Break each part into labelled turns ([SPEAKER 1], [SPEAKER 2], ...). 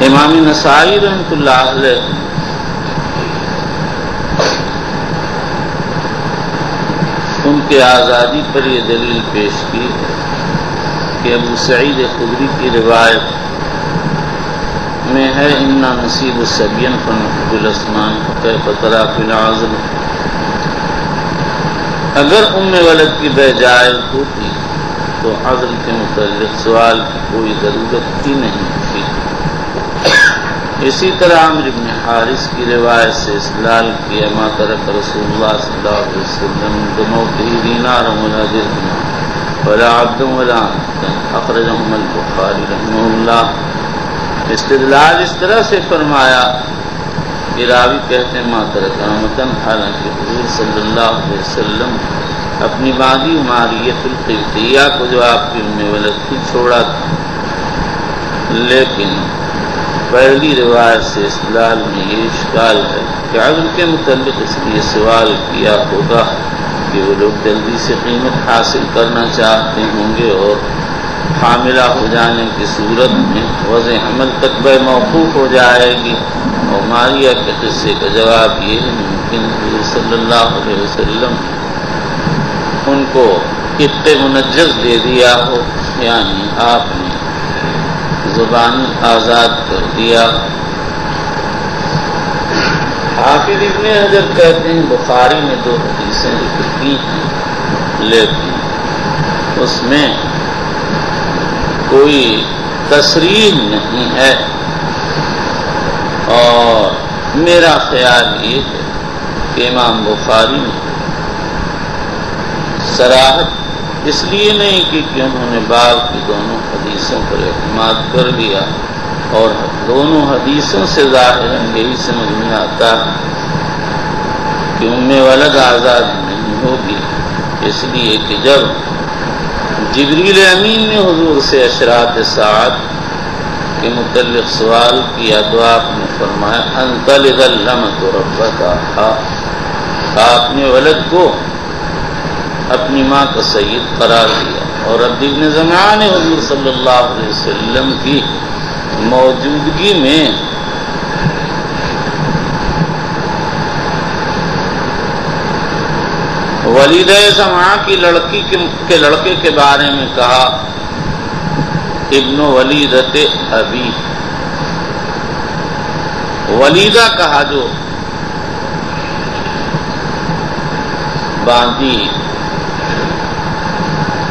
[SPEAKER 1] امام نسائی رحمۃ اللہ علیہ ان کے آزادی پر یہ دلیل پیش کی کہ ابو سعید خدری کی روایت میں ہے انا نصیب السبین فنحب الاسمان کیف تری فی العزل. اگر ولد کی بے جائز ہوتی تو عزل کے متعلق سوال کی کوئی ضرورت ہی نہیں تھی. اسی طرح عمرو بن حارث کی روایت سے استدلال کیا ما ترک رسول اللہ صلی اللہ علیہ وسلم بموتہ دینارا ولا درہما ولا عبدا ولا اخرجہما البخاری رحمہ اللہ. استدلال اس طرح سے فرمایا کہ راوی کہتے ہیں ما ترک امتن، حالانکہ حضور صلی اللہ علیہ وسلم اپنی باندھی ماریت القبطیہ کو جو آپ کی ولد تھی چھوڑا تھا، لیکن پہلی روایت سے استدلال میں یہ اشکال ہے کہ عدل کے متعلق اس لیے سوال کیا ہوگا کہ وہ لوگ جلدی سے قیمت حاصل کرنا چاہتے ہوں گے اور حاملہ ہو جانے کی صورت میں وضع حمل تک بے موقوف ہو جائے گی. اور ماریہ کے قصے کا جواب یہ ہے ممکن حضور صلی اللہ علیہ وسلم ان کو قبط منجز دے دیا ہو، یعنی آپ نے زبانی آزاد کر دیا. حافظ ابن حجر کہتے ہیں بخاری میں 2 حدیثیں ذکر کی ہیں، لیکن اس میں کوئی تصریح نہیں ہے، اور میرا خیال یہ ہے کہ امام بخاری نے صراحت اس لیے نہیں کہ انہوں نے باب کی دونوں حدیثوں پر اعتماد کر لیا، اور دونوں حدیثوں سے ظاہراً یہی سمجھ میں آتا ہے کہ ولد آزاد نہیں ہوگی، اس لیے کہ جب جبریل امین نے حضور سے اشراط ساعت کے متعلق سوال کیا تو آپ نے فرمایا انت لظلمت ربک، آپ نے ولد کو اپنی ماں کا سید قرار دیا. اور عبد بن زمعہ نے حضور صلی اللہ علیہ وسلم کی موجودگی میں ولیدہ زمعہ کی لڑکی کے لڑکے کے بارے میں کہا ابن ولیدت ابی. ولیدہ کہا جو باندی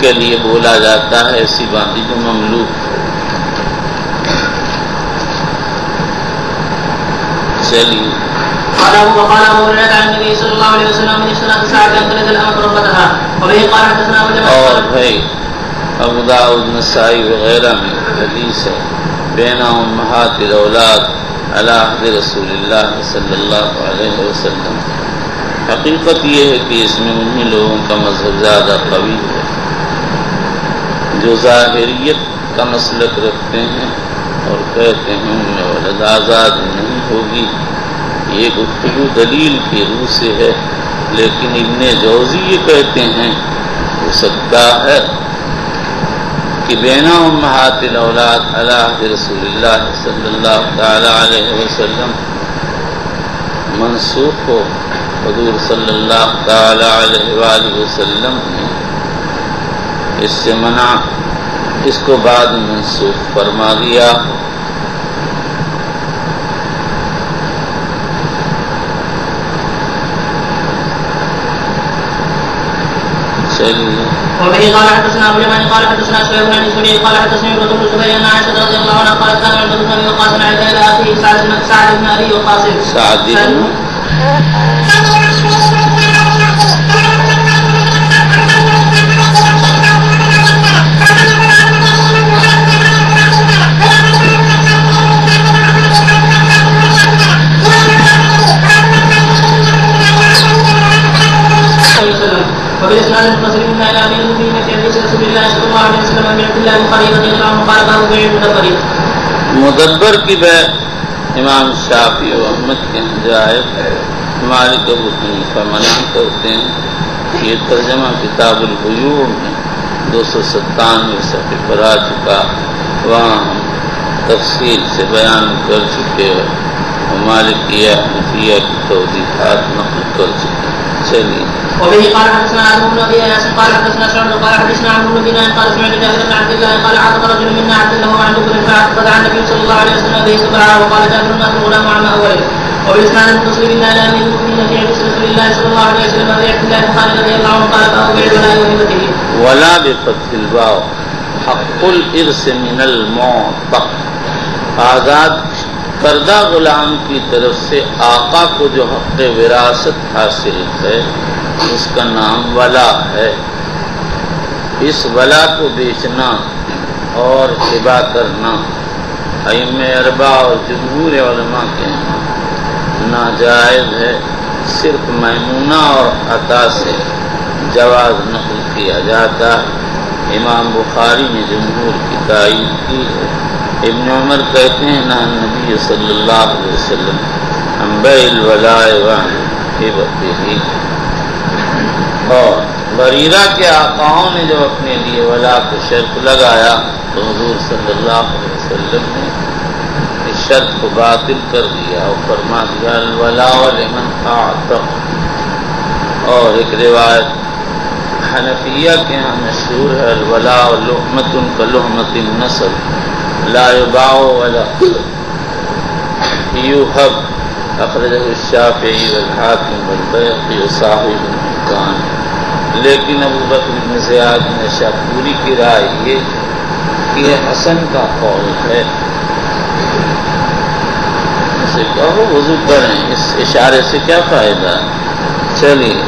[SPEAKER 1] کے لیے بولا جاتا ہے، ایسی باندی جو مملوک. چلیے
[SPEAKER 2] قال ابو هريره عن النبي صلى الله عليه وسلم من اشتراط ساعه انقلت الامر ربتها وبه قال حدثنا ابو جعفر.
[SPEAKER 1] اور بھائی ابو داؤد نسائی وغیرہ میں حدیث ہے بین امہات الاولاد علی عہد رسول اللہ صلی اللہ علیہ وسلم. حقیقت یہ ہے کہ اس میں انہی لوگوں کا مذہب زیادہ قوی ہے جو ظاہریت کا مسلک رکھتے ہیں اور کہتے ہیں ان میں ولد آزاد نہیں ہوگی. یہ گفتگو دلیل کی روح سے ہے، لیکن ابن جوزی یہ کہتے ہیں ہو سکتا ہے کہ بین امہات الاولاد علی عہد رسول اللہ صلی اللہ تعالی علیہ وسلم منسوخ ہو. حضور صلی اللہ تعالی علیہ وآلہ وسلم نے اس سے منع، اس کو بعد منسوخ فرما دیا.
[SPEAKER 2] وبه قال حدثنا ابو اليمان قال حدثنا سفيان بن سوري قال حدثني ابن الزبير عن عائشه رضي الله عنها قالت كان عند ابي وقاص عند اخيه سعد بن ابي وقاص وبالاسناد المتصل من الى ابي المؤمنين في حديث رسول الله صلى الله عليه وسلم من عبد الله البخاري رضي الله عنه قال باب بيع المدبر.
[SPEAKER 1] مدبر کی بے امام شافعی و احمد کے ہدایت مالک ابو حنیفہ منع کرتے ہیں. یہ ترجمہ کتاب البیوع میں 297 صفحے پر آ چکا. وہاں ہم تفصیل سے بیان کر چکے ہیں، مالکیہ حنفیہ کی توضیحات نقل کر چکے ہیں۔ چلیے
[SPEAKER 2] وبه قال حدثنا ابو بن ابي ياس قال حدثنا شعبة قال حدثنا عمرو بن دينار قال سمعت جابر بن عبد الله قال عقد رجل منا عبد له عنده بن فدعا النبي صلى الله عليه وسلم به سبعه وقال جابر الناس الغلام عن اوله وبالاسناد المتصل بنا الى امير المؤمنين في حديث رسول الله صلى الله عليه وسلم في عبد الله بن خالد رضي الله عنه قال باب بيع الولاء وهبته
[SPEAKER 1] ولا بفتح الواو حق الارث من المعتق، آزاد کردہ غلام کی طرف سے آقا کو جو حق وراثت حاصل ہے اس کا نام ولا ہے۔ اس ولا کو بیچنا اور ہبہ کرنا ائمہ اربعہ اور جمہور علماء کے یہاں ناجائز ہے، صرف میمونہ اور عطا سے جواز نقل کیا جاتا ہے۔ امام بخاری نے جمہور کی تائید کی ہے۔ ابن عمر کہتے ہیں نہ نبی صلی اللہ علیہ وسلم ہم بیع الولاء وعن ہبتہ، اور بریرہ کے آقاؤں نے جو اپنے لیے ولا کو شرط لگایا تو حضور صلی اللہ علیہ وسلم نے اس شرط کو باطل کر دیا اور فرما دیا الولاء لمن اعتق۔ اور ایک روایت حنفیہ کے ہاں مشہور ہے الولاء لحمۃ کلحمۃ النسب لا یباع ولا یوہب، اخرجہ الشافعی والحاکم والبیہقی وصاحب الحکام۔ لیکن ابو بکر بن زیاد نشاپوری کی رائے یہ کہ یہ حسن کا قول ہے، اسے کہو وضو کریں، اس اشارے سے کیا فائدہ؟ چلیے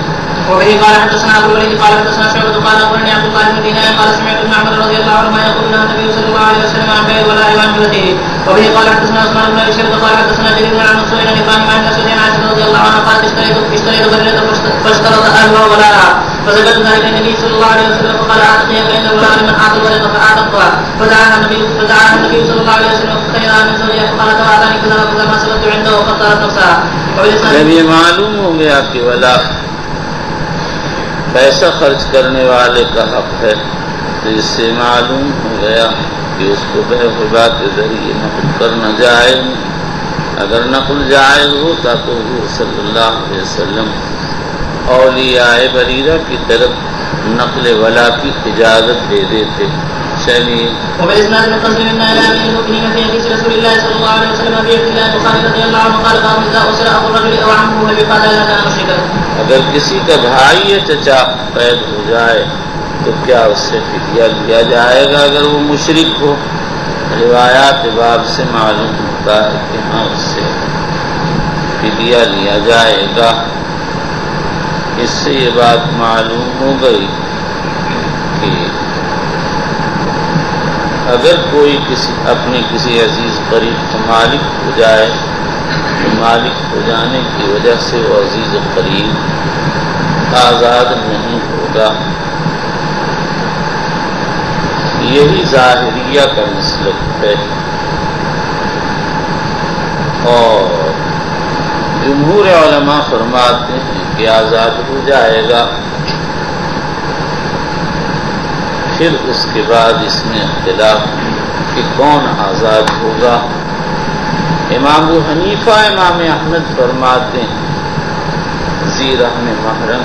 [SPEAKER 2] وبه قال حدثنا ابو الوليد قال حدثنا شعبة قال اخبرني عبد الله بن دينار قال سمعت ابن عمر رضي الله عنهما يقول له النبي صلى الله عليه وسلم عن بيع الولاء وعن هبته. وبه قال حدثنا عثمان بن ابي شيبة قال حدثنا جرير عن منصور بن ابراهيم عن اسود عن عائشة رضي الله عنها قالت اشتريت بريرة فاشترط اهلها ولاءها فذكرت ذلك النبي صلى الله عليه وسلم فقال اعتقها فان الولاء لمن اعطى البريرة فاعتقها فدعاها النبي صلى الله عليه وسلم فخيرها من زوجها فقالت اعطاني كذا وكذا ما سبقت عنده وقطعت نفسها.
[SPEAKER 1] جب یہ معلوم ہو گیا کہ ولا پیسہ خرچ کرنے والے کا حق ہے تو اس سے معلوم ہو گیا کہ اس کو بیع ہبہ کے ذریعے نقل کرنا جائز نہیں۔ اگر نقل جائز ہوتا تو حضور صلی اللہ علیہ وسلم اولیاء بریرہ کی طرف نقل ولا کی اجازت دے دیتے۔ چلیے
[SPEAKER 2] وبالاسناد المتصل بنا الى امير المؤمنين في حديث رسول الله صلى الله عليه وسلم في عبد الله بن خالد رضي الله عنه قال قام اذا اسر ابو الرجل او عمه بقال اذا كان مشركا،
[SPEAKER 1] اگر کسی کا بھائی یا چچا قید ہو جائے تو کیا اس سے فدیہ لیا جائے گا اگر وہ مشرک ہو؟ روایات باب سے معلوم ہوتا ہے کہ ہاں اس سے فدیہ لیا جائے گا۔ اس سے یہ بات معلوم ہو گئی کہ اگر کوئی اپنے کسی عزیز قریب کا مالک ہو جائے تو مالک ہو جانے کی وجہ سے وہ عزیز قریب آزاد نہیں ہوگا۔ یہی ظاہریہ کا مسلک ہے، اور جمہور علماء فرماتے ہیں کہ آزاد ہو جائے گا۔ پھر اس کے بعد اس میں اختلاف کہ کون آزاد ہوگا۔ امام ابو حنیفہ امام احمد فرماتے ہیں ذی رحم محرم،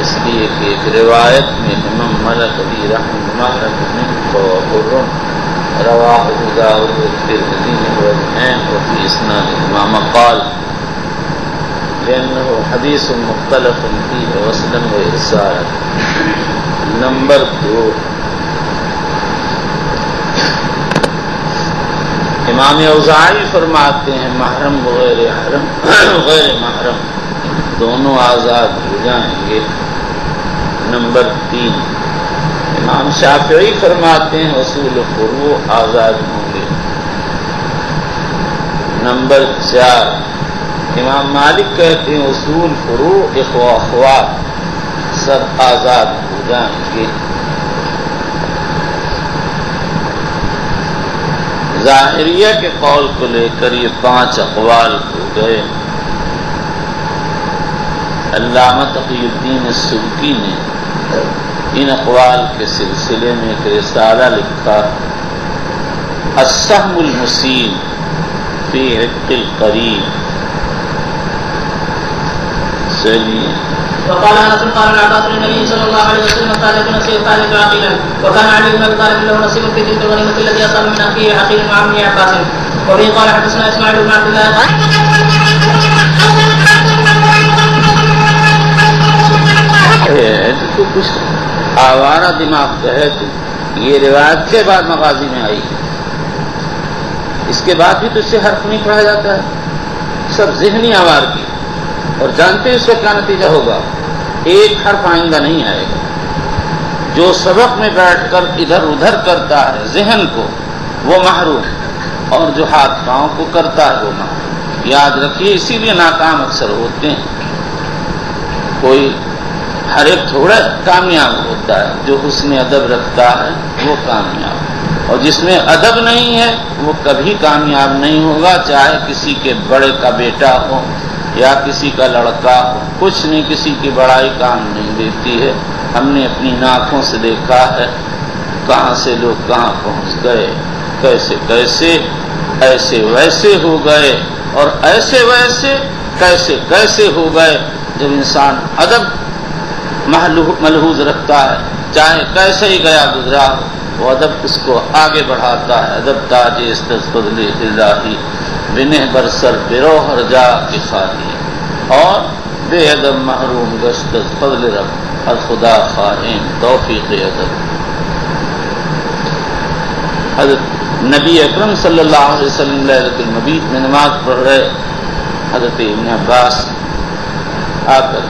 [SPEAKER 1] اس لیے کہ ایک روایت میں امام ملک ذی رحم محرم حرم رواہ ابو داؤد والترمذی والعین وفی اسناد امام قال لأنه حدیث مختلف فیہ وصلا و ارسالا۔ نمبر 2، امام اوزاعی فرماتے ہیں محرم غیر محرم دونوں آزاد ہو جائیں گے۔ نمبر 3، امام شافعی فرماتے ہیں اصول فروع آزاد ہوں گے۔ نمبر 4، امام مالک کہتے ہیں اصول فروع اخوہ اخوات سب آزاد ہو جائیں گے۔ ظاہریہ کے قول کو لے کر یہ 5 اقوال ہو گئے۔ علامہ تقی الدین السبکی نے ان اقوال کے سلسلے میں ایک رسالہ لکھا السهم المسيل في عتق القريب. چلیے.
[SPEAKER 2] وقال انس قال العباس للنبي صلى الله عليه وسلم قال نصيب قال عقيلا وكان علي بن ابي طالب له نصيب في تلك الغنيمه التي اصاب من اخيه عقيل مع ابن عباس. وبه قال حدثنا اسماعيل بن عبد الله
[SPEAKER 1] تو کچھ آوارہ دماغ کا ہے. تو یہ روایت کے بعد مغازی میں آئی، اس کے بعد بھی تو اس سے حرف نہیں پڑھا جاتا ہے. سب ذہنی آوار کی، اور جانتے ہیں اس کا کیا نتیجہ ہوگا؟ ایک حرف آئندہ نہیں آئے گا. جو سبق میں بیٹھ کر ادھر ادھر کرتا ہے ذہن کو وہ محروم، اور جو ہاتھ پاؤں کو کرتا ہے وہ محروم. یاد رکھیے، اسی لیے ناکام اکثر ہوتے ہیں. کوئی ہر ایک تھوڑا کامیاب ہوتا ہے، جو حسن ادب رکھتا ہے وہ کامیاب، اور جس میں ادب نہیں ہے وہ کبھی کامیاب نہیں ہوگا، چاہے کسی کے بڑے کا بیٹا ہو یا کسی کا لڑکا ہو. کچھ نہیں، کسی کی بڑائی کام نہیں دیتی ہے. ہم نے اپنی آنکھوں سے دیکھا ہے کہاں سے لوگ کہاں پہنچ گئے، کیسے کیسے ایسے ویسے ہو گئے، اور ایسے ویسے کیسے کیسے ہو گئے. جب انسان ادب ملحوظ رکھتا ہے، چاہے کیسے ہی گیا گزرا ہو، وہ ادب اس کو آگے بڑھاتا ہے. ادب تاج استفضل الہی بنہ برسر بروہر جا کی خواہی، اور بے ادب محروم گشت فضل رب الخدا خواہین توفیق ادب. حضرت نبی اکرم صلی اللہ علیہ وسلم لیلۃ المبیت میں نماز پڑھ رہے، حضرت ابن عباس آ کر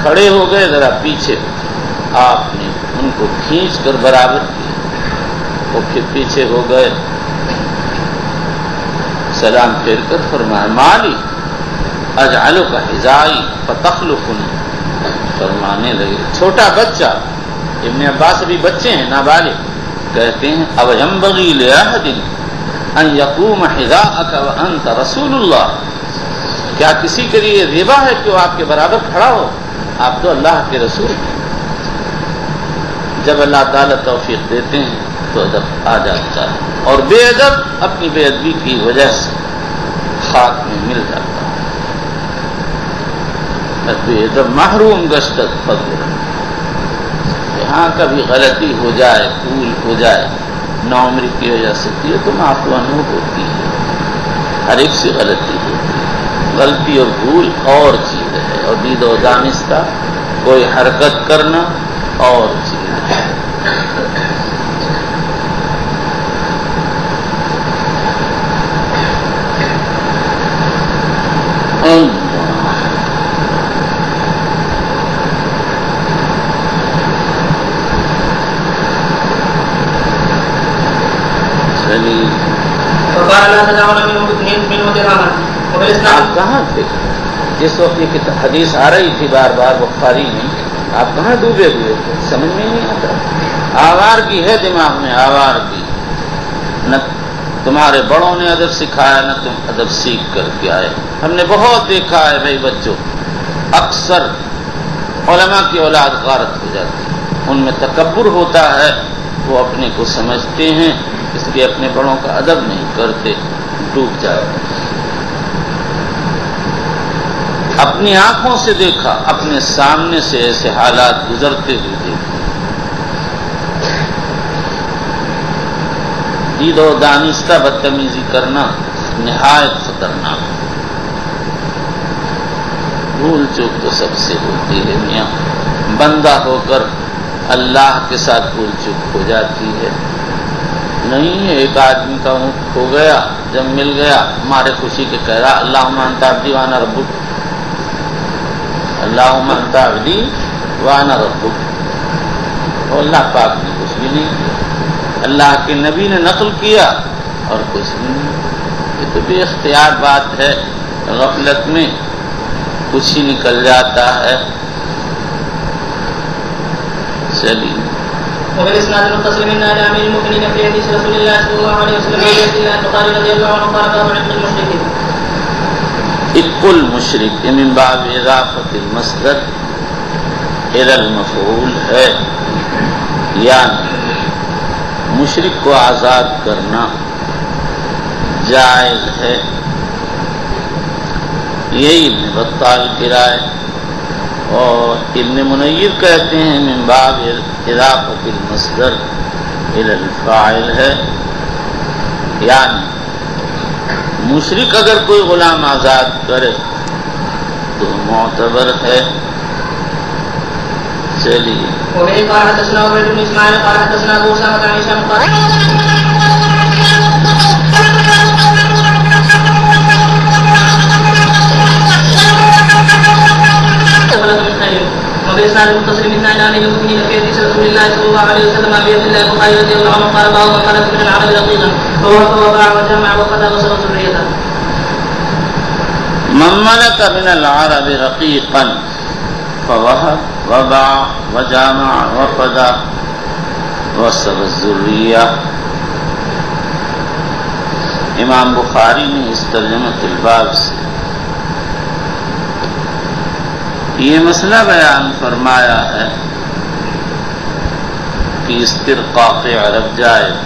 [SPEAKER 1] کھڑے ہو گئے، ذرا پیچھے. آپ نے ان کو کھینچ کر برابر کیا، وہ پھر پیچھے ہو گئے. سلام پھیر کر فرمایا مالی اجعلک حذائی فتخلفنی. فرمانے لگے، چھوٹا بچہ، ابن عباس ابھی بچے ہیں، نابالغ، کہتے ہیں اب ینبغی لأحد ان یقوم حذاءک وانت رسول اللہ. کیا کسی کے لیے ریبہ ہے کہ وہ آپ کے برابر کھڑا ہو؟ آپ تو اللہ کے رسول ہیں. جب اللہ تعالیٰ توفیق دیتے ہیں تو ادب آ جاتا ہے، اور بے ادب اپنی بے ادبی کی وجہ سے خاک میں مل جاتا ہے. بے ادب محروم گشتت فضل. یہاں کبھی غلطی ہو جائے، بھول ہو جائے، نوعمری کی وجہ سے یہ تو معاف ہوتی ہے. ہر ایک سے غلطی ہوتی ہے. غلطی اور بھول اور چیز ہے، اور دید و دانستہ کوئی حرکت کرنا اور چیز ہے. آپ کہاں تھے جس وقت یہ حدیث آ رہی تھی بار بار بخاری میں؟ آپ کہاں ڈوبے ہوئے تھے؟ سمجھ میں نہیں آتا. آوار کی ہے دماغ میں، آوار کی. نہ تمہارے بڑوں نے ادب سکھایا، نہ تم ادب سیکھ کر کے آئے. ہم نے بہت دیکھا ہے بھائی بچوں، اکثر علماء کی اولاد غارت ہو جاتی ہے، ان میں تکبر ہوتا ہے، وہ اپنے کو سمجھتے ہیں، اس لیے اپنے بڑوں کا ادب نہیں کرتے، ڈوب جاتے. اپنی آنکھوں سے دیکھا، اپنے سامنے سے ایسے حالات گزرتے ہوئے دیکھے. دید و دانستہ بدتمیزی کرنا نہایت خطرناک. بھول چوک تو سب سے ہوتی ہے میاں، بندہ ہو کر اللہ کے ساتھ بھول چوک ہو جاتی ہے. نہیں، ایک آدمی کا اونٹ کھو گیا، جب مل گیا ہمارے خوشی کے کہہ رہا اللہم انت عبدی وانا ربک، اللہم انت عبدی وانا ربک. اور اللہ پاک نے کچھ بھی نہیں کیا، اللہ کے نبی نے نقل کیا اور کچھ بھی نہیں. یہ تو بے اختیار بات ہے، غفلت میں کچھ ہی نکل جاتا ہے. چلیے.
[SPEAKER 2] وبالإسناد المتصل من أمير المؤمنين في حديث رسول الله صلى الله عليه وسلم عن البخاري رضي الله عنه قال باب عتق المشرك.
[SPEAKER 1] عتق المشرك من باب إضافة المصدر إلى المفعول ہے، یعنی مشرک کو آزاد کرنا جائز ہے. یہی ابن بطال کی رائے. اور ابن منیر کہتے ہیں من باب اضافت المصدر الی الفاعل ہے، یعنی مشرک اگر کوئی غلام آزاد کرے تو معتبر ہے. چلیے.
[SPEAKER 2] وبه قال حدثنا عبيد بن اسماعيل قال حدثنا ابو اسامه عن هشام قال وبإسناد المتصل من عن المؤمنين في حديث رسول الله صلى الله عليه وسلم أبي عبد الله البخاري رضي الله عنه قال باب من خلف من العرب رقيقا فهو وباع وجمع وقد غسل ذريته.
[SPEAKER 1] من ملك من العرب رقيقا فوهب وباع وجامع وقضى وصل الذریہ. امام بخاری نے اس ترجمۃ الباب سے یہ مسئلہ بیان فرمایا ہے کہ استرقاق عرب جائز.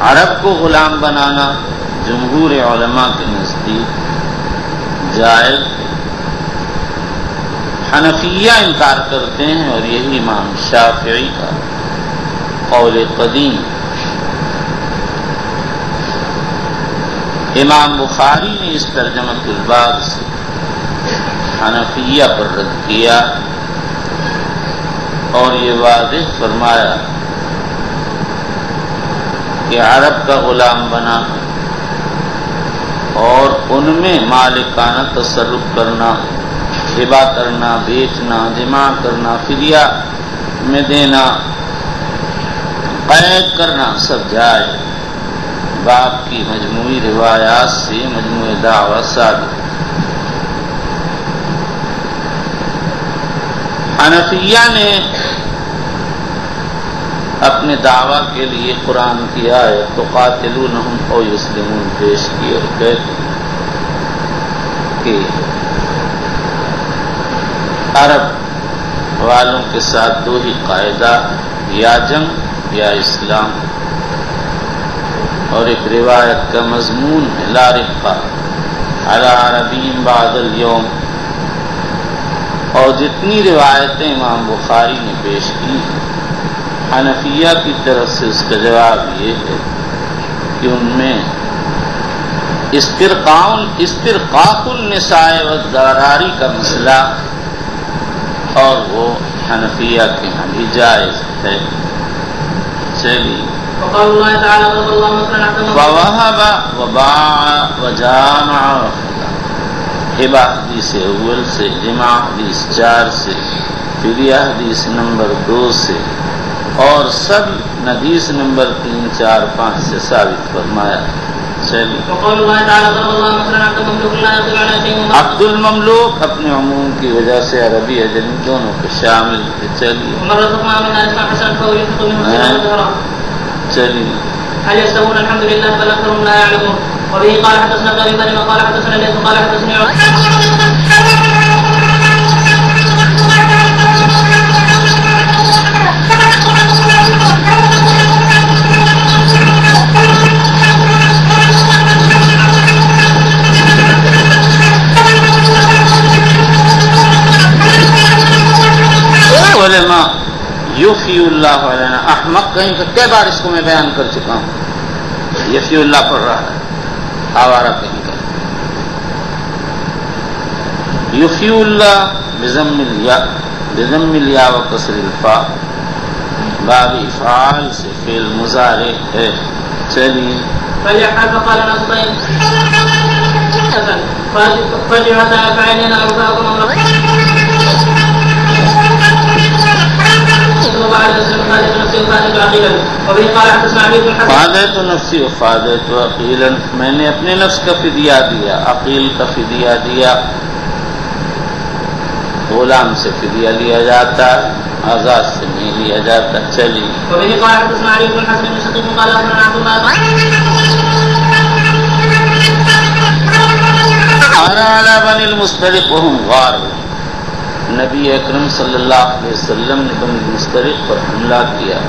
[SPEAKER 1] عرب کو غلام بنانا جمہور علماء کے نزدیک جائز. حنفیہ انکار کرتے ہیں اور یہی امام شافعی کا قول قدیم. امام بخاری نے اس ترجمۃ الباب سے حنفیہ پر رد کیا اور یہ واضح فرمایا کہ عرب کا غلام بنا اور ان میں مالکانہ تصرف کرنا، ہبہ کرنا، بیچنا، جمع کرنا، فدیہ میں دینا، قید کرنا سب جائز. باب کی مجموعی روایات سے مجموعی دعوی ثابت. حنفیہ نے اپنے دعویٰ کے لیے قرآن کی آیت تقاتلونہم او یسلمون پیش کی اور کہتے کہ عرب والوں کے ساتھ دو ہی قاعدہ، یا جنگ یا اسلام. اور ایک روایت کا مضمون ہے لا رقہ علی عربی بعد اليوم. اور جتنی روایتیں امام بخاری نے پیش کی حنفیہ کی طرف سے اس کا جواب یہ ہے کہ ان میں استرقاق النساء والضراری کا مسئلہ اور وہ حنفیہ کے ہاں بھی جائز ہے. چلیے.
[SPEAKER 2] وقال الله تعالى ضرب الله مثلا عبدا
[SPEAKER 1] فوهب وباع وجامع وقضى. ہبہ حدیث اول سے، جمع حدیث 4 سے، فدیہ حدیث نمبر 2 سے، اور سب حدیث نمبر 3، 4، 5 سے ثابت فرمایا. چلیے.
[SPEAKER 2] وقال الله تعالى ضرب الله مثلا عبدا مملوكا لا يقدر على شيء.
[SPEAKER 1] عبد المملوک اپنے عموم کی وجہ سے عربی اجمی دونوں کو شامل ہے. چلیے.
[SPEAKER 2] ومن رزقنا من رزقا حسنا فهو ينفق منه سرا وجهرا.
[SPEAKER 1] چلیے.
[SPEAKER 2] هل يستوون؟ الحمد لله بل اكثرهم لا يعلمون. وبه قال حدثنا ابن ابي مريم قال حدثنا ليث قال حدثني
[SPEAKER 1] علماء یفی اللہ علینا. احمق کہیں کہ کئی بار اس کو میں بیان کر چکا ہوں. یفی اللہ پڑھ رہا ہے آوارہ کہیں کا. یفی اللہ بضم الیا و کسر الفاء، باب افعال سے فعل مضارع ہے. چلیے.
[SPEAKER 2] فليحال فقال ناس طيب فجعت فعلنا أربعكم أمرا
[SPEAKER 1] فادیت نفسی و فادیت عقیلا. میں نے اپنے نفس کا فدیہ دیا، عقیل کا فدیہ دیا. غلام سے فدیہ لیا جاتا ہے، آزاد سے نہیں لیا جاتا. چلیے. علی بنی المسترق وهم غار. نبی اکرم صلی اللہ علیہ وسلم نے بنی المسترق پر حملہ کیا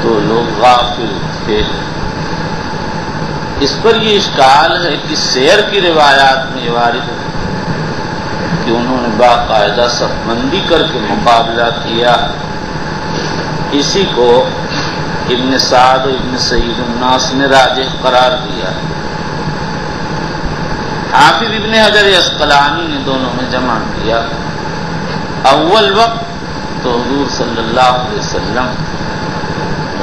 [SPEAKER 1] تو لوگ غافل تھے۔ اس پر یہ اشکال ہے کہ سیر کی روایات میں یہ وارد ہے کہ انہوں نے باقاعدہ صف بندی کر کے مقابلہ کیا۔ اسی کو ابن سعد و ابن سعید الناس نے راجح قرار دیا۔ حافظ ابن حجر عسقلانی نے دونوں میں جمع کیا۔ اول وقت تو حضور صلی اللہ علیہ وسلم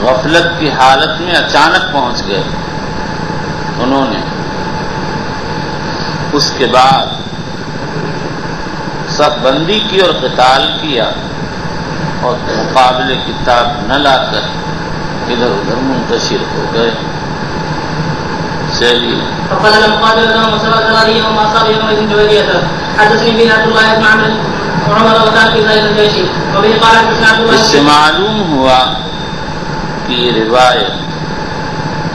[SPEAKER 1] غفلت کی حالت میں اچانک پہنچ گئے، انہوں نے اس کے بعد صف بندی کی اور قتال کیا اور مقابلے کی تاب نہ لا کر ادھر ادھر منتشر ہو گئے۔ چلیے اس سے معلوم ہوا کہ یہ روایت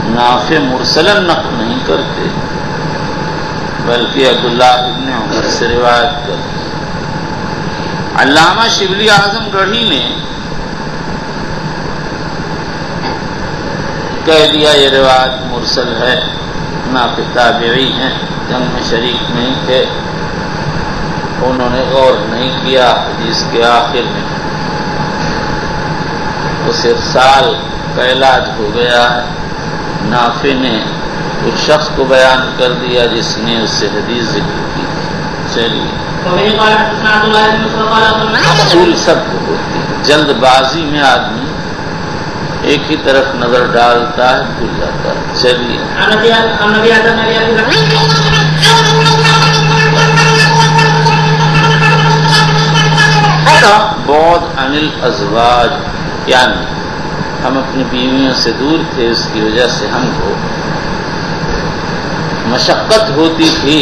[SPEAKER 1] نافع مرسلن نقل نہیں کرتے بلکہ عبداللہ ابن عمر سے روایت کرتے۔ علامہ شبلی اعظم گڑھی نے کہہ دیا یہ روایت مرسل ہے، نافع تابعی ہیں، جنگ میں شریک نہیں تھے، انہوں نے غور نہیں کیا حدیث کے آخر میں اس ارسال کا علاج ہو گیا ہے۔ نافع نے اس شخص کو بیان کر دیا جس نے اس سے حدیث ذکر کی تھی۔ چلیے اصول سب کو ہوتی ہے، جلد بازی میں آدمی ایک ہی طرف نظر ڈالتا ہے، بھول جاتا ہے۔ چلیے بعد عن الازواج، یعنی ہم اپنی بیویوں سے دور تھے، اس کی وجہ سے ہم کو مشقت ہوتی تھی،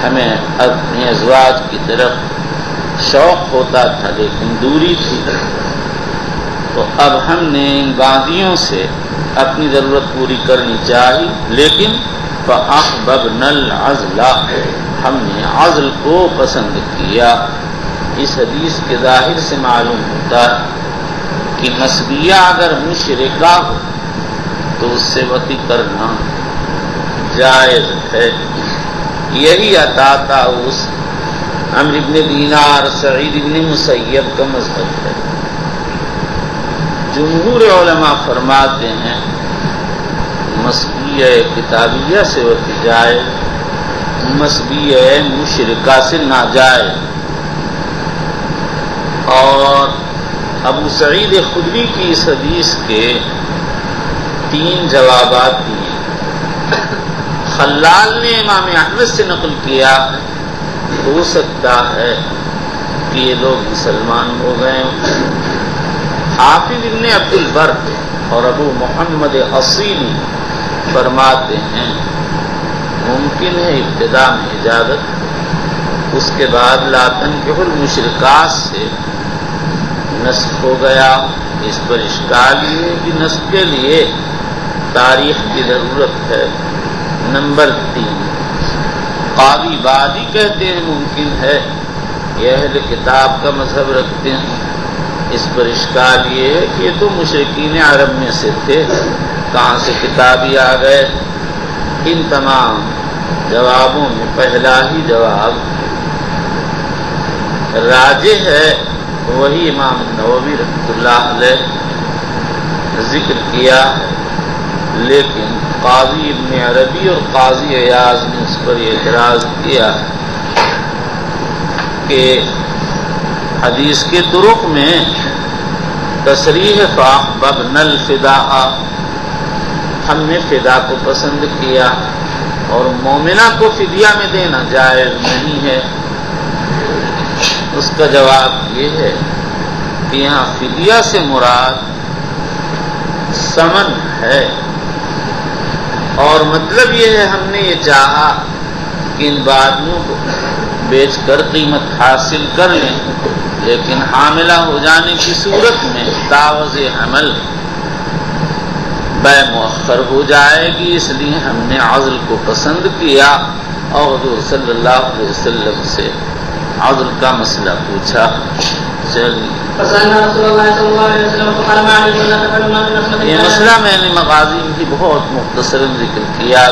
[SPEAKER 1] ہمیں اپنے ازواج کی طرف شوق ہوتا تھا لیکن دوری تھی، تو اب ہم نے ان باندیوں سے اپنی ضرورت پوری کرنی چاہی، لیکن فَأَحْبَبْنَا الْعَزْلَ، ہم نے عزل کو پسند کیا۔ اس حدیث کے ظاہر سے معلوم ہوتا ہے کہ نسبیہ اگر مشرکہ ہو تو اس سے وطی کرنا جائز ہے۔ یہی عطا طاؤس، عمرو بن دینار، سعید بن مسیب کا مذہب ہے۔ جمہور علماء فرماتے ہیں مسبیہ کتابیہ سے وطی جائز، مسبیہ مشرکہ سے ناجائز۔ اور ابو سعید خدری کی اس حدیث کے 3 جوابات دیے۔ خلال نے امام احمد سے نقل کیا ہو سکتا ہے کہ یہ لوگ مسلمان ہو گئے ہوں۔ حافظ ابن عبد البر اور ابو محمد اصیلی فرماتے ہیں ممکن ہے ابتدا میں اجازت، اس کے بعد لا تنکحوا المشرکات سے نسخ ہو گیا۔ اس پر اشکال یہ ہے کہ نسخ کے لیے تاریخ کی ضرورت ہے۔ نمبر 3 قاضی بادی کہتے ہیں ممکن ہے، یہ اہل کتاب کا مذہب رکھتے ہیں۔ اس پر اشکال یہ ہے کہ یہ تو مشرکین عرب میں سے تھے، کہاں سے کتابی آ گئے؟ ان تمام جوابوں میں پہلا ہی جواب راجح ہے، وہی امام نووی رحمۃ اللہ علیہ ذکر کیا، لیکن قاضی ابن عربی اور قاضی ایاز نے اس پر اعتراض کیا کہ حدیث کے طرق میں تصریح فَأَحْبَبْنَا الْفِدَاءَ، ہم نے فدا کو پسند کیا اور مومنہ کو فدیہ میں دینا جائز نہیں ہے۔ اس کا جواب یہ ہے کہ یہاں فدیہ سے مراد ثمن ہے، اور مطلب یہ ہے ہم نے یہ چاہا کہ ان بادیوں کو بیچ کر قیمت حاصل کر لیں، لیکن حاملہ ہو جانے کی صورت میں تعوض حمل بے مؤخر ہو جائے گی، اس لیے ہم نے عزل کو پسند کیا اور حضور صلی اللہ علیہ وسلم سے عذر کا مسئلہ پوچھا. چلیے یہ مسئلہ میں نے مغازی کی بہت مختصر ذکر کیا.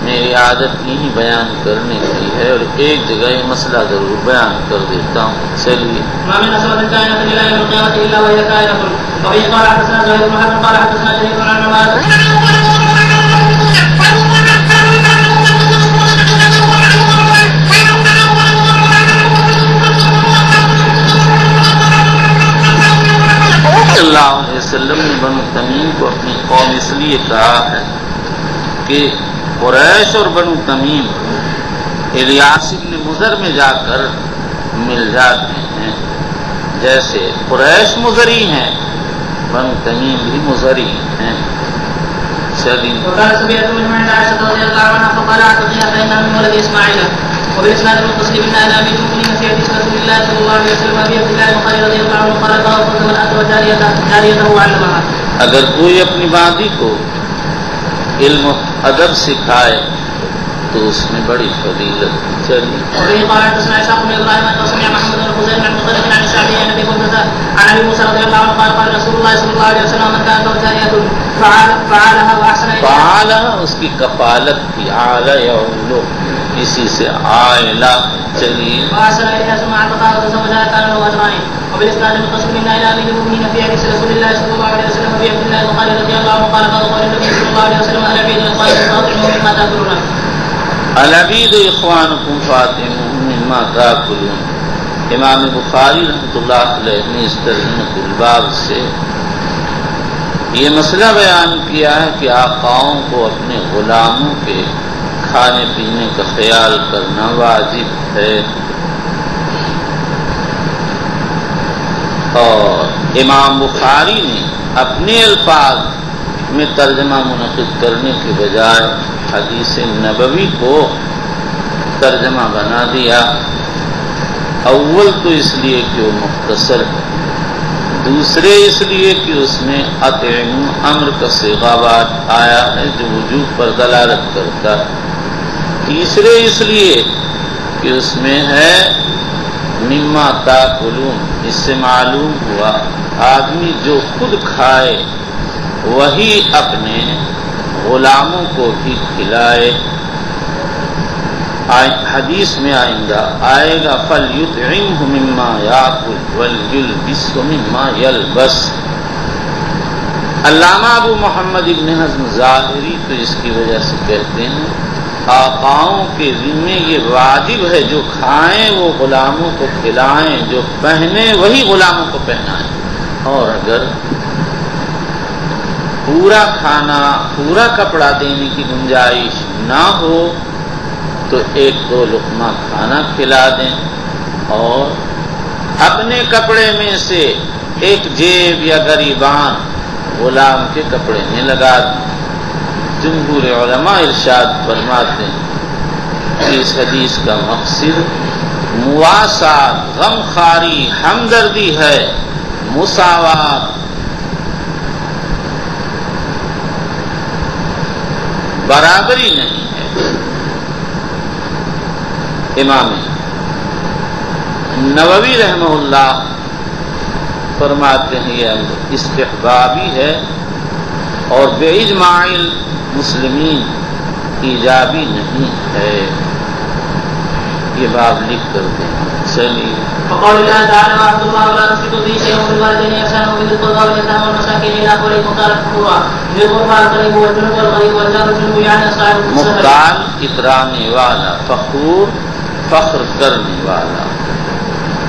[SPEAKER 1] میری عادت یہی بیان کرنے کی ہے اور ایک جگہ یہ مسئلہ ضرور بیان کر دیتا ہوں. چلیے اللہ علیہ وسلم نے بنو تمیم کو اپنی قوم اس لیے کہا ہے کہ قریش اور بنو تمیم الیاس بن مضر میں جا کر مل جاتے ہیں. جیسے قریش مضری ہیں بنو تمیم بھی مضری ہیں. چلیے وبالاسناد المتصل بنا الى ابي جمل في حديث رسول الله صلى الله عليه وسلم ابي عبد الله البخاري رضي الله عنه قال قال فضل الاتى وجاريته علمها. اگر کوئی اپنی باندی کو علم و ادب سکھائے تو اس میں بڑی فضیلت. چلیے وبه قال حدثنا اسحاق بن ابراهيم وسمع محمد بن خزيمة عن مطرف عن الشعبي عن ابي هريرة عن ابي موسى رضي الله عنه قال قال رسول الله صلى الله عليه وسلم من كانت له جارية فعلها واحسن اليها. فعلها اس کی کفالت کی اعلی یعلو اسی سے عائلہ. چلیے واحسن اليها ثم اعتقها وتزوجها كان له اجران. وبالاسناد المتصل بنا الى ابي المؤمنين في حديث رسول الله صلى الله عليه وسلم ابي عبد الله البخاري رضي الله عنه قال قال قال النبي صلى الله عليه وسلم الا بيد الاخوان فاطعموا مما تاكلون. العبید اخوانکم فاطموہم مما تاکلون. امام بخاری رحمۃ اللہ علیہ نے اس ترجمۃ الباب سے یہ مسئلہ بیان کیا ہے کہ آقاؤں کو اپنے غلاموں کے کھانے پینے کا خیال کرنا واجب ہے. اور امام بخاری نے اپنے الفاظ میں ترجمہ منعقد کرنے کے بجائے حدیث نبوی کو ترجمہ بنا دیا. اول تو اس لیے کہ وہ مختصر ہے، دوسرے اس لیے کہ اس میں اطعموا امر کا صیغہ آیا ہے جو وجوب پر دلالت کرتا ہے. تیسرے اس لیے کہ اس میں ہے مما تاکلون. اس سے معلوم ہوا آدمی جو خود کھائے وہی اپنے غلاموں کو بھی کھلائے. حدیث میں آئندہ آئے گا فَلْيُطْعِمْهُ مِمَّا يَأْكُلُ وَلْيُلْبِسْهُ مِمَّا يَلْبَسُ. علامہ ابو محمد ابن حزم ظاہری تو اس کی وجہ سے کہتے ہیں آقاؤں کے ذمے یہ واجب ہے جو کھائیں وہ غلاموں کو کھلائیں، جو پہنیں وہی غلاموں کو پہنائیں. اور اگر پورا کھانا پورا کپڑا دینے کی گنجائش نہ ہو تو ایک دو لقمہ کھانا کھلا دیں اور اپنے کپڑے میں سے ایک جیب یا گریبان غلام کے کپڑے میں لگا دیں. جمہور علماء ارشاد فرماتے ہیں کہ اس حدیث کا مقصد مواسات، غمخواری، ہمدردی ہے، مساوات. برابری نہیں ہے. امام نووی رحمہ اللہ فرماتے ہیں یہ استحبابی ہے اور بے اجماع المسلمین ایجابی نہیں ہے. یہ باب لکھ کر دیں. چلیے
[SPEAKER 2] وقال الله تعالى وعبد الله ولا تشركوا به شيئا وبالوالدين إحسانا وبذي القربى واليتامى والمساكين إلى آخره مختار القرى ذي القربى القريب والجنوب والغريب والجار الجنوب يعني أصحاب
[SPEAKER 1] مختال اترانے والا، فخور فخر کرنے والا.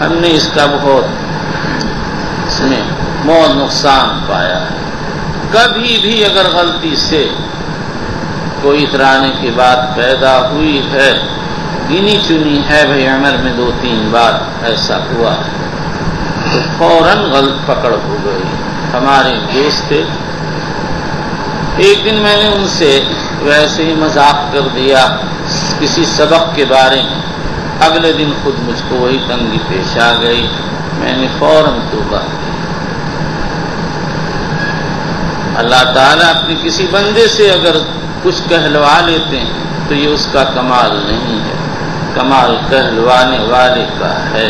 [SPEAKER 1] ہم نے اس کا اس میں بہت نقصان پایا ہے. کبھی بھی اگر غلطی سے کوئی اترانے کی بات پیدا ہوئی ہے، گنی چنی ہے بھئی عمر میں 2-3 بار ایسا ہوا تو فوراً غلط پکڑ ہو گئی. ہمارے دوست تھے، ایک دن میں نے ان سے ویسے ہی مذاق کر دیا کسی سبق کے بارے میں. اگلے دن خود مجھ کو وہی تنگی پیش آ گئی. میں نے فوراً توبہ کی. اللہ تعالیٰ اپنے کسی بندے سے اگر کچھ کہلوا لیتے ہیں تو یہ اس کا کمال نہیں ہے. کمال کہلوانے والے کا ہے۔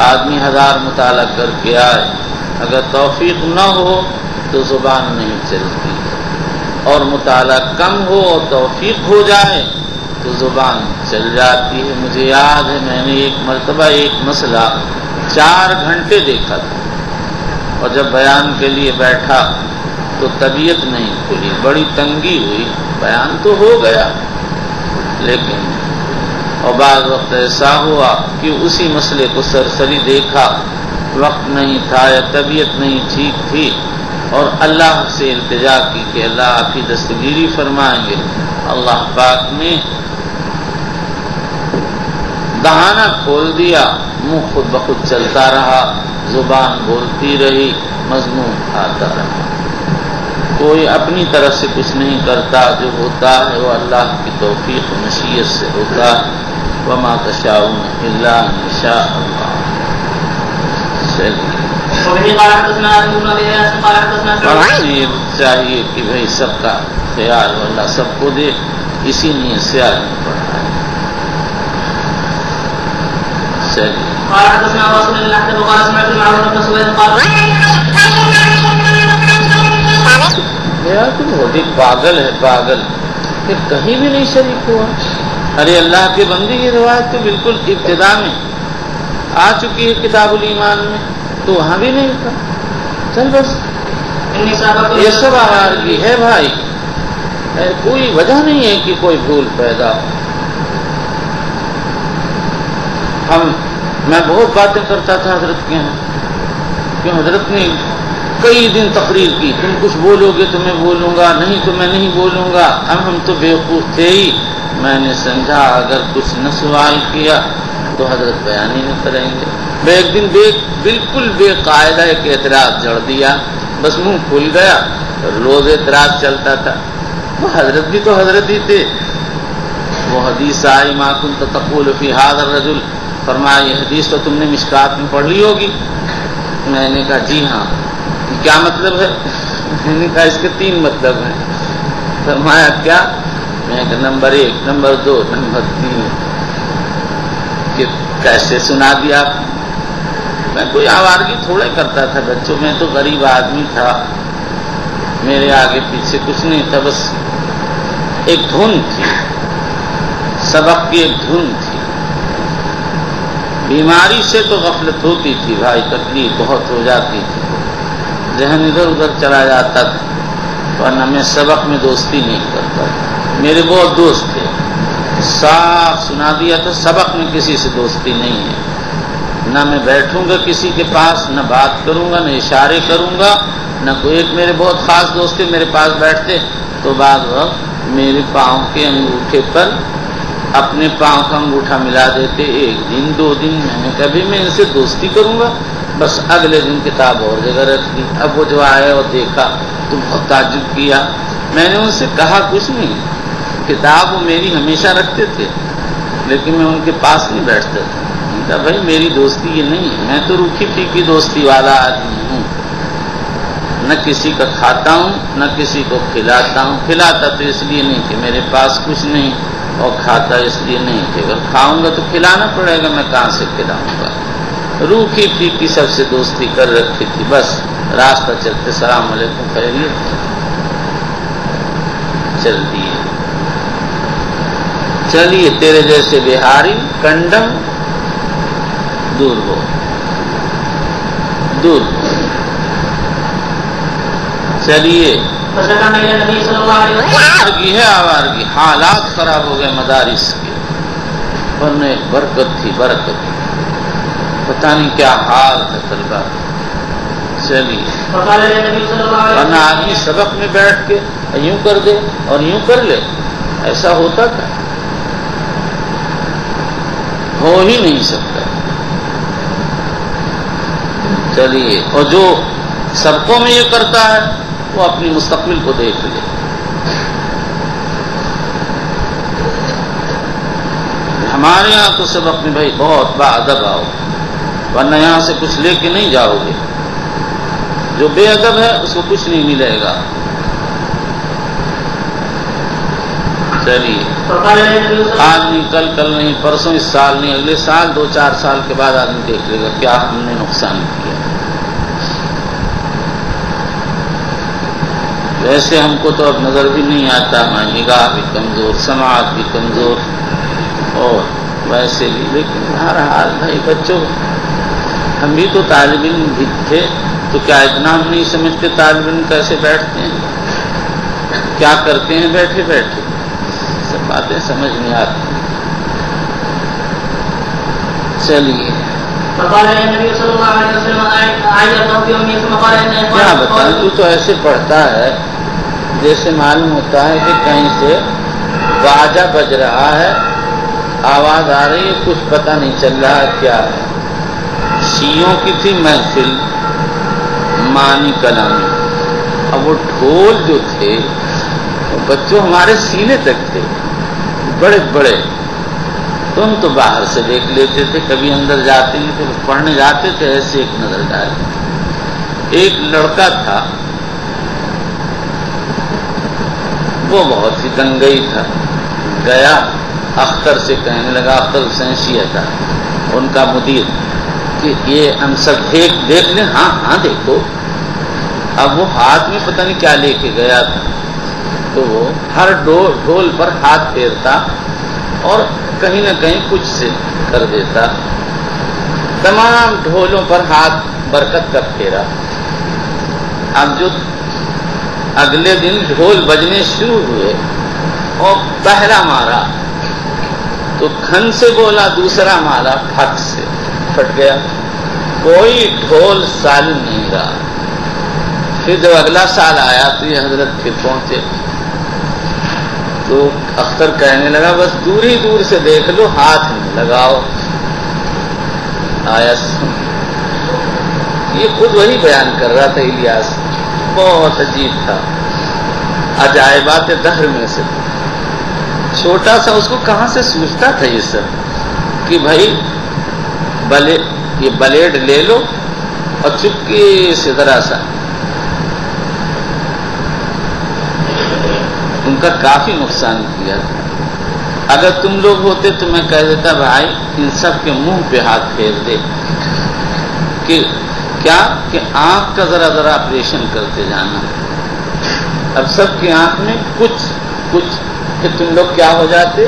[SPEAKER 1] آدمی 1000 مطالعہ کر کے آئے، اگر توفیق نہ ہو تو زبان نہیں چلتی، اور مطالعہ کم ہو اور توفیق ہو جائے تو زبان چل جاتی ہے۔ مجھے یاد ہے میں نے ایک مرتبہ ایک مسئلہ 4 گھنٹے دیکھا تھا، اور جب بیان کے لیے بیٹھا تو طبیعت نہیں کھلی، بڑی تنگی ہوئی، بیان تو ہو گیا لیکن اور بعض وقت ایسا ہوا کہ اسی مسئلے کو سرسری دیکھا، وقت نہیں تھا یا طبیعت نہیں ٹھیک تھی، اور اللہ سے التجا کی کہ اللہ آپ کی دستگیری فرمائیں گے۔ اللہ پاک نے دہانہ کھول دیا، منہ خود بخود چلتا رہا، زبان بولتی رہی، مضمون آتا رہا۔ کوئی اپنی طرف سے کچھ نہیں کرتا، جو ہوتا ہے وہ اللہ کی توفیق و مشیت سے ہوتا ہے۔ وما تشاءون الا ان شاء اللہ۔ چاہیے کہ بھائی سب کا خیال اللہ سب کو دے، اسی نیت سے آدمی پڑھا ہے۔ چلیے میرا تو بہت ہی پاگل ہے، پاگل کہ کہیں بھی نہیں شریک ہوا۔ ارے اللہ کے بندے، یہ روایت تو بالکل ابتدا میں آ چکی ہے کتاب الایمان میں، تو وہاں بھی نہیں تھا۔ چل بس یہ سب آوارگی ہے بھائی، کوئی وجہ نہیں ہے کہ کوئی بھول پیدا ہو۔ میں بہت باتیں کرتا تھا حضرت کے یہاں، کہ حضرت نے کئی دن تقریر کی، تم کچھ بولو گے تو میں بولوں گا، نہیں تو میں نہیں بولوں گا۔ اب ہم تو بیوقوف تھے ہی، میں نے سمجھا اگر کچھ نہ سوال کیا تو حضرت بیان ہی نہیں کریں گے۔ ایک دن بالکل بے قاعدہ ایک اعتراض جڑ دیا، بس منہ کھل گیا، روز اعتراض چلتا تھا۔ وہ حضرت بھی تو حضرت ہی تھے۔ وہ حدیث آئی ما کنت تقول فی ھذا الرجل، فرمایا یہ حدیث تو تم نے مشکات میں پڑھ لی ہوگی۔ میں نے کہا جی ہاں۔ کیا مطلب ہے؟ میں نے کہا اس کے 3 مطلب ہیں۔ فرمایا کیا؟ میں نے کہا نمبر 1، نمبر 2، نمبر 3۔ کہ کیسے سنا دیا آپ؟ میں کوئی آوارگی تھوڑے کرتا تھا بچوں، میں تو غریب آدمی تھا، میرے آگے پیچھے کچھ نہیں تھا، بس ایک دھن تھی، سبق کی ایک دھن تھی۔ بیماری سے تو غفلت ہوتی تھی بھائی، تکلیف بہت ہو جاتی تھی، ذہن ادھر ادھر چلا جاتا تھا، ورنہ میں سبق میں دوستی نہیں کرتا تھا۔ میرے بہت دوست تھے، صاف سنا دیا تھا سبق میں کسی سے دوستی نہیں ہے، نہ میں بیٹھوں گا کسی کے پاس، نہ بات کروں گا، نہ اشارے کروں گا، نہ کوئی۔ ایک میرے بہت خاص دوست تھے، میرے پاس بیٹھتے تو بعض وقت میرے پاؤں کے انگوٹھے پر اپنے پاؤں کا انگوٹھا ملا دیتے، 1 دن 2 دن۔ میں نے کبھی میں ان سے دوستی کروں گا؟ بس اگلے دن کتاب اور جگہ رکھ دی۔ اب وہ جو آئے اور دیکھا تو بہت تعجب کیا۔ میں نے ان سے کہا کچھ نہیں، کتاب وہ میری ہمیشہ رکھتے تھے لیکن میں ان کے پاس نہیں بیٹھتا تھا۔ میں نے کہا بھائی میری دوستی یہ نہیں ہے، میں تو روکھی پھیکی دوستی والا آدمی ہوں، نہ کسی کا کھاتا ہوں نہ کسی کو کھلاتا ہوں۔ کھلاتا تو اس لیے نہیں کہ میرے پاس کچھ نہیں، اور کھاتا اس لیے نہیں کہ اگر کھاؤں گا تو کھلانا پڑے گا، میں کہاں سے کھلاؤں گا۔ روکھی پھیکی سب سے دوستی کر رکھی تھی، بس راستہ چلتے السلام علیکم خیریت، چل دیے۔ چلیے تیرے جیسے بہاری کنڈم دور ہو، دور ہو۔ چلیے آوارگی ہے، آوارگی، حالات خراب ہو گئے مدارس کے، ورنہ برکت تھی، برکت، پتہ نہیں کیا حال ہے طلبہ۔ چلیے ورنہ آدمی سبق میں بیٹھ کے یوں کر دے اور یوں کر لے، ایسا ہوتا تھا؟ ہو ہی نہیں سکتا۔ چلیے، اور جو سبقوں میں یہ کرتا ہے وہ اپنی مستقبل کو دیکھ لے۔ ہمارے یہاں تو سبق میں بھائی بہت باادب آؤ، ورنہ یہاں سے کچھ لے کے نہیں جاؤ گے۔ جو بے ادب ہے اس کو کچھ نہیں ملے گا۔ چلیے
[SPEAKER 2] فقال النبي صلى الله عليه وسلم
[SPEAKER 1] آج نہیں، کل نہیں، پرسوں، اس سال نہیں، اگلے سال، 2-4 سال کے بعد آدمی دیکھ لے گا کیا ہم نے نقصان کیا. ویسے ہم کو تو اب نظر بھی نہیں آتا، ہماری نگاہ بھی کمزور، سماعت بھی کمزور، اور ویسے بھی، لیکن ہر حال بھائی بچوں، ہم بھی تو طالب علم بھی تھے، تو کیا اتنا ہم نہیں سمجھتے طالب علم کیسے بیٹھتے ہیں، کیا کرتے ہیں بیٹھے بیٹھے، سب باتیں سمجھ نہیں آتی. چلیے
[SPEAKER 2] فقال النبي صلى الله عليه وسلم أعيذ في أمي ثم قال إن
[SPEAKER 1] کیا بتائیں، تو ایسے پڑھتا ہے جیسے معلوم ہوتا ہے کہ کہیں سے باجا بج رہا ہے، آواز آ رہی ہے، کچھ پتہ نہیں چل رہا کیا ہے. شیعوں کی تھی محفل معنی کلامی، اب وہ ڈھول جو تھے وہ بچوں ہمارے سینے تک تھے، بڑے بڑے. تم تو باہر سے دیکھ لیتے تھے، کبھی اندر جاتے نہیں تھے، پڑھنے جاتے تھے، ایسے ایک نظر ڈالتے. ایک لڑکا تھا، وہ بہت ہی دنگئی تھا، گیا اختر سے کہنے لگا، اختر حسین شیعہ تھا ان کا مدیر، کہ یہ ہم سب دیکھ لیں. ہاں ہاں دیکھو. اب وہ ہاتھ میں پتہ نہیں کیا لے کے گیا تھا، تو وہ ہر ڈھول پر ہاتھ پھیرتا اور کہیں نہ کہیں کچھ سے کر دیتا. تمام ڈھولوں پر ہاتھ برکت کا پھیرا. اب جو اگلے دن ڈھول بجنے شروع ہوئے اور پہلا مارا تو کھن سے بولا، دوسرا مارا پھٹ سے پھٹ گیا، کوئی ڈھول سالم نہیں رہا. پھر جب اگلا سال آیا تو یہ حضرت پھر پہنچے، تو اختر کہنے لگا بس دور ہی دور سے دیکھ لو، ہاتھ نہیں لگاؤ. آیا سن، یہ خود وہی بیان کر رہا تھا الیاس، بہت عجیب تھا، عجائبات دہر میں سے چھوٹا سا. اس کو کہاں سے سوچتا تھا یہ سب کہ بھائی یہ بلیڈ لے لو اور چپکی سے ذرا سا. ان کا کافی نقصان کیا تھا. اگر تم لوگ ہوتے تو میں کہہ دیتا بھائی ان سب کے منہ پہ ہاتھ پھیر دے، کہ کیا کہ آنکھ کا ذرا آپریشن کرتے جانا. اب سب کی آنکھ میں کچھ کہ تم لوگ کیا ہو جاتے،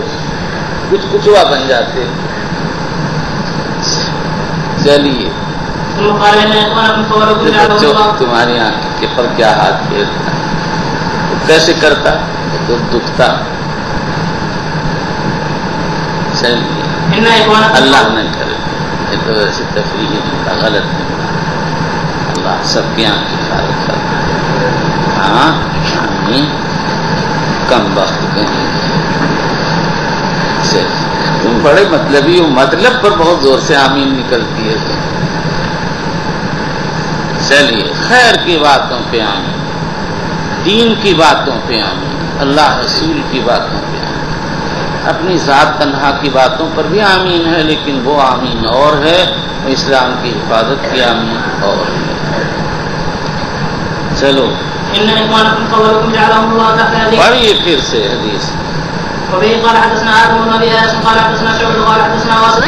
[SPEAKER 1] کچھ کچوا بن جاتے. چلیے بچوں، تمہاری آنکھ کے پر کیا ہاتھ پھیرتا، کیسے کرتا تو دکھتا. چلیے اللہ نہ کرے، یہ تو ایسی تفریح غلط ہے. اللہ سب کی آنکھ کی حفاظت کرتا ہے. ہاں آمین. کم وقت کہیں تم بڑے مطلبی ہو، مطلب پر بہت زور سے آمین نکلتی ہے. چلیے خیر کی باتوں پہ آمین، دین کی باتوں پہ آمین، اللہ رسول کی باتوں پہ آمین. اپنی ذات تنہا کی باتوں پر بھی آمین ہے، لیکن وہ آمین اور ہے، اسلام کی حفاظت کی آمین اور ہے. چلو پڑھیے پھر سے حدیث.
[SPEAKER 2] وبه قال حدثنا آدم بن أبي إياس قال حدثنا شعبة قال حدثنا واصل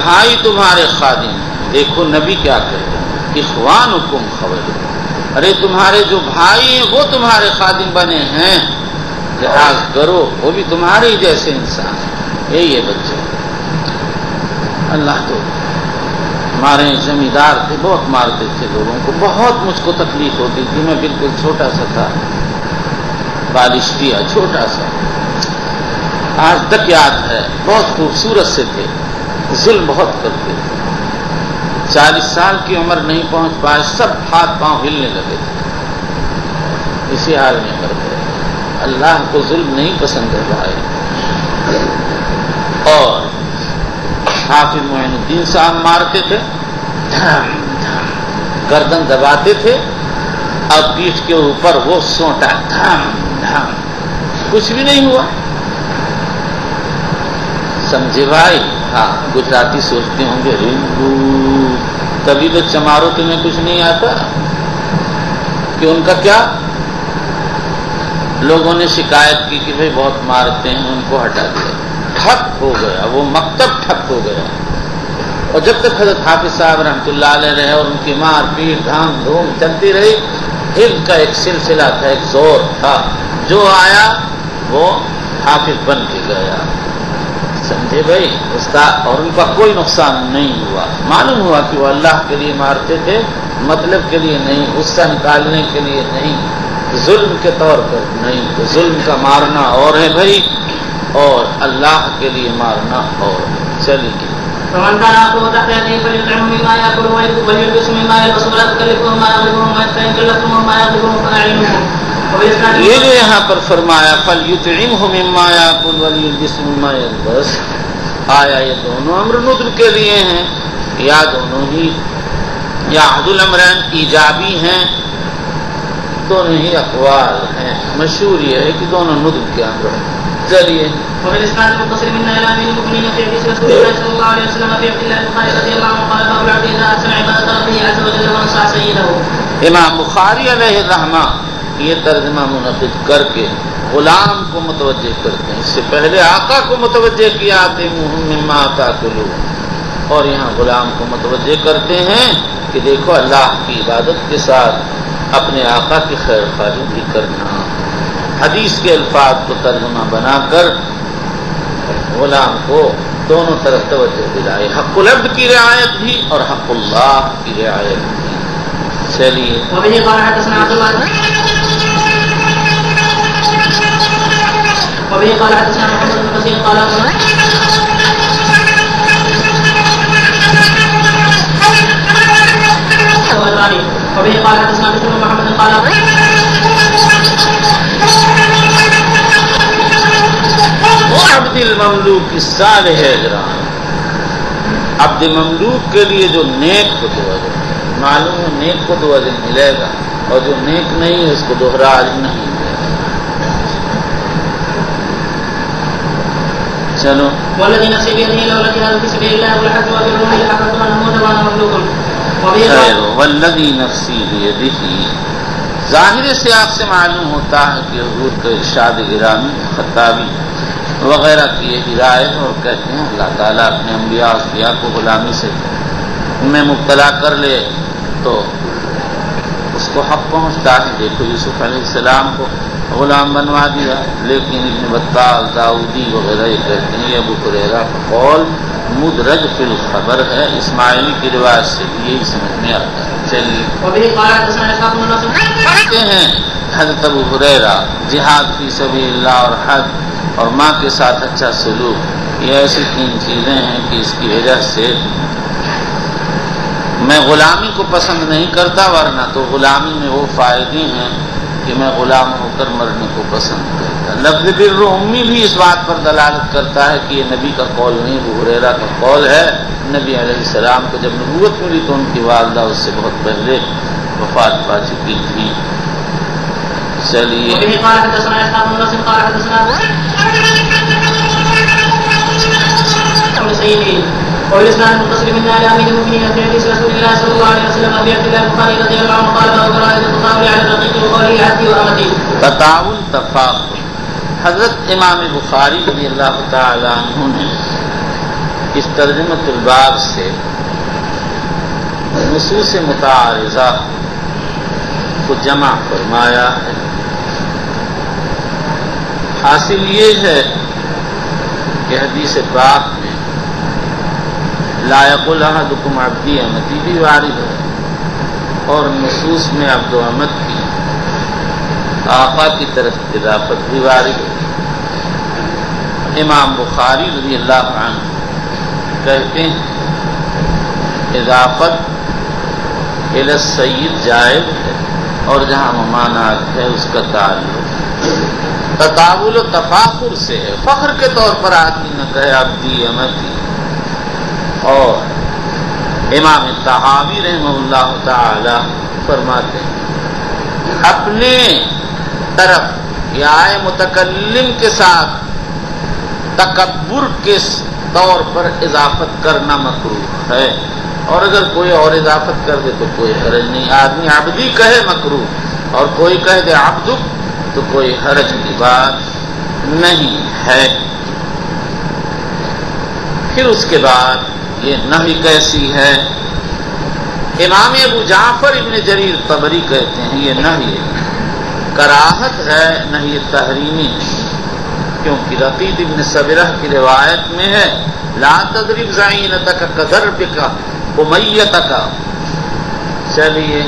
[SPEAKER 1] بھائی تمہارے خادم. دیکھو نبی کیا کہتے ہیں، اخوانکم خولکم، ارے تمہارے جو بھائی ہیں وہ تمہارے خادم بنے ہیں، لحاظ کرو، وہ بھی تمہارے ہی جیسے انسان. یہی ہے بچے. اللہ تو ہمارے زمیندار تھے، بہت مارتے تھے لوگوں کو، بہت مجھ کو تکلیف ہوتی تھی. میں بالکل چھوٹا سا تھا، بالشتیا چھوٹا سا، آج تک یاد ہے. بہت خوبصورت سے تھے، ظلم بہت کرتے تھے. 40 سال کی عمر نہیں پہنچ پائے، سب ہاتھ پاؤں ہلنے لگے تھے، اسی حال میں مر گئے. اللہ کو ظلم نہیں پسند ہے بھائی. اور حافظ معین الدین صاحب مارتے تھے، دھم دھم گردن دباتے تھے اور پیٹھ کے اوپر وہ سونٹا، دھم دھم، کچھ بھی نہیں ہوا. سمجھے بھائی، ہاں گجراتی سوچتے ہوں گے رنگو، تبھی تو چمارو تمہیں کچھ نہیں آتا کہ ان کا کیا؟ لوگوں نے شکایت کی کہ بھئی بہت مارتے ہیں، ان کو ہٹا دیا، ٹھپ ہو گیا وہ مکتب، ٹھپ ہو گیا۔ اور جب تک حضرت حافظ صاحب رحمۃ اللہ علیہ رہے اور ان کی مار پیٹ دھام دھوم چلتی رہی، حفظ کا ایک سلسلہ تھا، ایک زور تھا، جو آیا وہ حافظ بن کے گیا، سمجھے بھائی اس کا، اور ان کا کوئی نقصان نہیں ہوا۔ معلوم ہوا کہ وہ اللہ کے لیے مارتے تھے، مطلب کے لیے نہیں، غصہ نکالنے کے لیے نہیں، ظلم کے طور پر نہیں، تو ظلم کا مارنا اور ہے بھائی، اور اللہ کے لیے مارنا اور چلیے۔
[SPEAKER 2] فمن كان عقله تحت يديه فليطعمه مما ياكل وليلبسه مما يلبس ولا تكلفهم ما يغلبهم فان كلفتموهم ما يغلبهم فاعلموهم۔
[SPEAKER 1] یہ جو یہاں پر فرمایا فَلْيُطْعِمْهُ مِمَّا يَأْكُلُ وَلْيُلْبِسْهُ مِمَّا يَلْبَسُ، آیا یہ دونوں امر ندب کے لیے ہیں، یا دونوں ہی یا احد الامرین ایجابی ہیں، دونوں ہی اقوال ہیں، مشہور یہ ہے کہ دونوں ندب کے امر ہیں۔ چلیے
[SPEAKER 2] وبالاسناد المتصل من الى امير المؤمنين في حديث رسول الله صلى الله عليه وسلم في عبد الله البخاري رضي الله عنه قال باب العبد اذا احسن عباده ربه عز وجل ونصح سيده۔
[SPEAKER 1] امام بخاری علیہ الرحمہ یہ ترجمہ منعقد کر کے غلام کو متوجہ کرتے ہیں، اس سے پہلے آقا کو متوجہ کیا آتِمُوهُم مِّمَّا تَأْكُلُونَ، اور یہاں غلام کو متوجہ کرتے ہیں کہ دیکھو اللہ کی عبادت کے ساتھ اپنے آقا کی خیر خواہی بھی کرنا۔ حدیث کے الفاظ کو ترجمہ بنا کر غلام کو دونوں طرف توجہ دلائے، حق العبد کی رعایت بھی اور حق اللہ کی رعایت بھی۔ چلیے
[SPEAKER 2] وبه قال حدثنا عبد الله وبه قال حدثنا محمد بن كثير قال وبه قال حدثنا بشر بن محمد قال
[SPEAKER 1] عبد المملوک الصالح اجران، عبد مملوک کے لیے جو نیک کو دو اجر، معلوم ہے نیک کو دو اجر ملے گا، اور جو نیک نہیں ہے اس کو دوہرا اجر نہیں ملے گا۔ چلو
[SPEAKER 2] والذي نفسي بيده لولا جهاد في سبيل الله ولحج وبر لحفظت من اموت وانا مملوك
[SPEAKER 1] خیر والذی نفسی بیدہ، ظاہر سیاق سے معلوم ہوتا ہے کہ حضور کا ارشاد گرامی خطابی وغیرہ کی یہ ہدایت، اور کہتے ہیں اللہ تعالیٰ اپنے انبیاء اصفیاء کو غلامی سے میں مبتلا کر لے تو اس کو حق پہنچتا ہے۔ دیکھو یوسف علیہ السلام کو غلام بنوا دیا، لیکن ابن بطال داؤدی وغیرہ یہ کہتے ہیں یہ ابو ہریرہ کا قول مدرج فی الخبر ہے، اسماعیلی کی روایت سے بھی یہی سمجھ میں آتا ہے۔ چلیے کہتے ہیں حضرت ابو ہریرہ جہاد فی سبیل اللہ اور حج اور ماں کے ساتھ اچھا سلوک، یہ ایسی تین چیزیں ہیں کہ اس کی وجہ سے میں غلامی کو پسند نہیں کرتا، ورنہ تو غلامی میں وہ فائدے ہیں کہ میں غلام ہو کر مرنے کو پسند کرتا۔ لفظ بر امی بھی اس بات پر دلالت کرتا ہے کہ یہ نبی کا قول نہیں، ابو ہریرہ کا قول ہے۔ نبی علیہ السلام کو جب نبوت ملی تو ان کی والدہ اس سے بہت پہلے وفات پا چکی تھی۔ چلیے
[SPEAKER 2] والإسناد المتصل من آل أمير المؤمنين في حديث رسول الله صلى الله عليه وسلم أبي عبد الله البخاري رضي الله عنه قال باب جرائد التطاول على الرقيق وقوله عبدي وأمتي۔
[SPEAKER 1] تطاول تفاخر، حضرت امام بخاری رضی اللہ تعالی عنہ نے اس ترجمۃ الباب سے نصوص متعارضہ کو جمع فرمایا ہے۔ حاصل یہ ہے کہ حدیث پاک میں لا یقل احدکم عبدی امتی بھی وارد ہے، اور نصوص میں عبد و امت کی آقا کی طرف اضافت بھی وارد ہے۔ امام بخاری رضی اللہ عنہ کہتے ہیں اضافت الی السید جائز ہے، اور جہاں ممانعت ہے اس کا تعلق تطاول و تفاخر سے ہے، فخر کے طور پر آدمی نہ کہے عبدی امتی۔ اور امام طحاوی رحمہ اللہ تعالی فرماتے ہیں اپنے طرف یا متکلم کے ساتھ تکبر کے طور پر اضافت کرنا مکروہ ہے، اور اگر کوئی اور اضافت کر دے تو کوئی حرج نہیں۔ آدمی عبدی کہے مکروہ اور کوئی کہہ دے عبدک تو کوئی حرج کی بات نہیں ہے۔ پھر اس کے بعد یہ نہی کیسی ہے؟ امام ابو جعفر ابن جریر طبری کہتے ہیں یہ نہی کراہت ہے، نہی تحریمی ہے، کیونکہ رقیب ابن صبرہ کی روایت میں ہے لا تضرب زعینتک کضربک امیتک۔ چلیے